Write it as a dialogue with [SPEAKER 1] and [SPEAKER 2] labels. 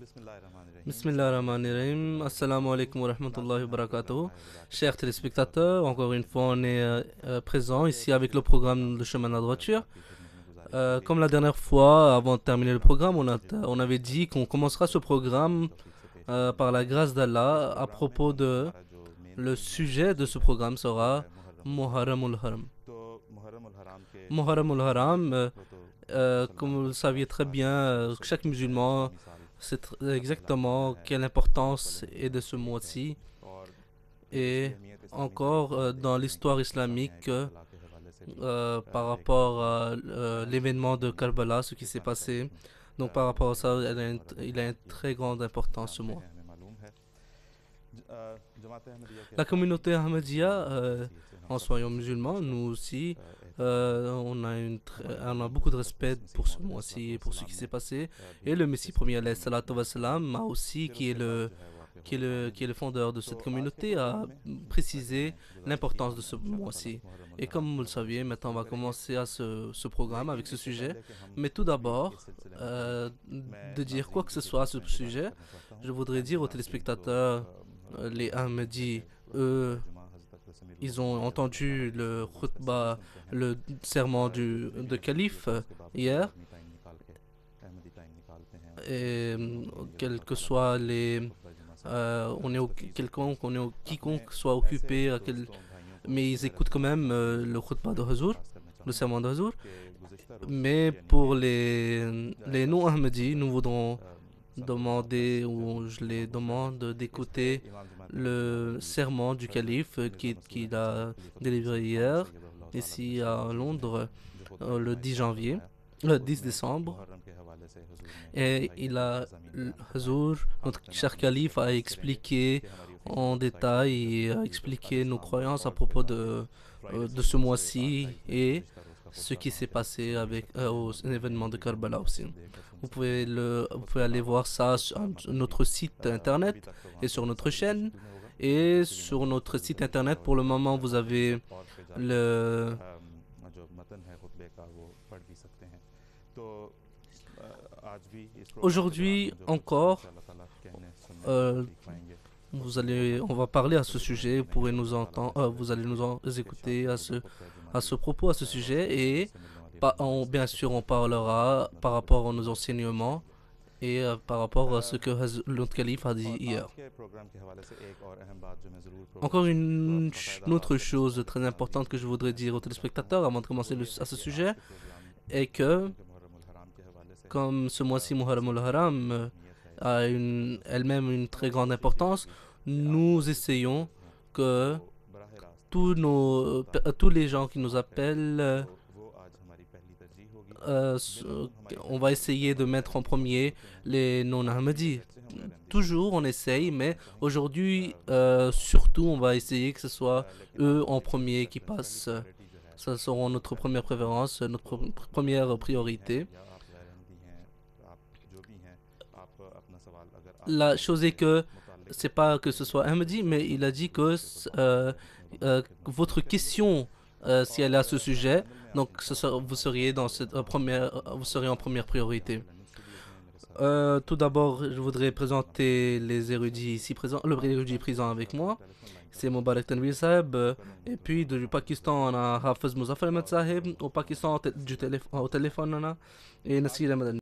[SPEAKER 1] Bismillahirrahmanirrahim. Assalamu alaikum wa rahmatullahi wa barakatuh. Chers téléspectateurs, encore une fois, on est présent ici avec le programme Le chemin de la droiture. Comme la dernière fois, avant de terminer le programme, on avait dit qu'on commencera ce programme par la grâce d'Allah à propos de... Le sujet de ce programme sera Muharram ul-Haram. Muharram ul-Haram, comme vous le saviez très bien, chaque musulman sait exactement quelle importance est de ce mois-ci. Et encore dans l'histoire islamique, par rapport à l'événement de Karbala, ce qui s'est passé. Donc par rapport à ça, il a une très grande importance ce mois. La communauté Ahmadiyya, en soyant musulmans, nous aussi, on a beaucoup de respect pour ce mois-ci et pour ce qui s'est passé. Et le Messie premier, alayhi salatu wassalam, a aussi, qui est le fondeur de cette communauté, a précisé l'importance de ce mois-ci. Et comme vous le saviez, maintenant on va commencer à ce programme avec ce sujet. Mais tout d'abord, de dire quoi que ce soit à ce sujet, je voudrais dire aux téléspectateurs, les Ahmadis, eux, ils ont entendu le khutbah, le serment de calife hier. Et quel que soit quiconque soit occupé, mais ils écoutent quand même le khutbah de Hazur, le serment de Hazur. Mais pour les non-Ahmadis, nous voudrons demander, ou je les demande d'écouter le serment du calife qu'il a délivré hier, ici à Londres, le 10 décembre. Et Hazur, notre cher calife, a expliqué en détail et a expliqué nos croyances à propos de ce mois-ci et ce qui s'est passé avec aux événements de Karbala aussi. Vous pouvez aller voir ça sur notre site internet et sur notre chaîne. Et sur notre site internet, pour le moment, vous avez Aujourd'hui encore, on va parler à ce sujet. Vous pourrez nous entendre, vous allez nous écouter à ce propos, à ce sujet, et bien sûr, on parlera par rapport à nos enseignements et par rapport à ce que l'autre calife a dit hier. Encore une autre chose très importante que je voudrais dire aux téléspectateurs avant de commencer à ce sujet est que, comme ce mois-ci Muharram ul-Haram a elle-même une très grande importance, nous essayons que tous les gens qui nous appellent, on va essayer de mettre en premier les non-Ahmadis. Toujours on essaye, mais aujourd'hui surtout on va essayer que ce soit eux en premier qui passent. Ça sera notre première préférence, notre première priorité. La chose est que c'est pas que ce soit Ahmadi, mais il a dit que votre question, si elle est à ce sujet, donc vous seriez en première priorité. Tout d'abord, je voudrais présenter les érudits ici présents, le érudit présent avec moi. C'est Mubarak Tanvir Saheb. Et puis du Pakistan, on a Hafiz Muzaffar Ahmed Saheb. Au Pakistan, au téléphone, on a et Nasir Ahmed.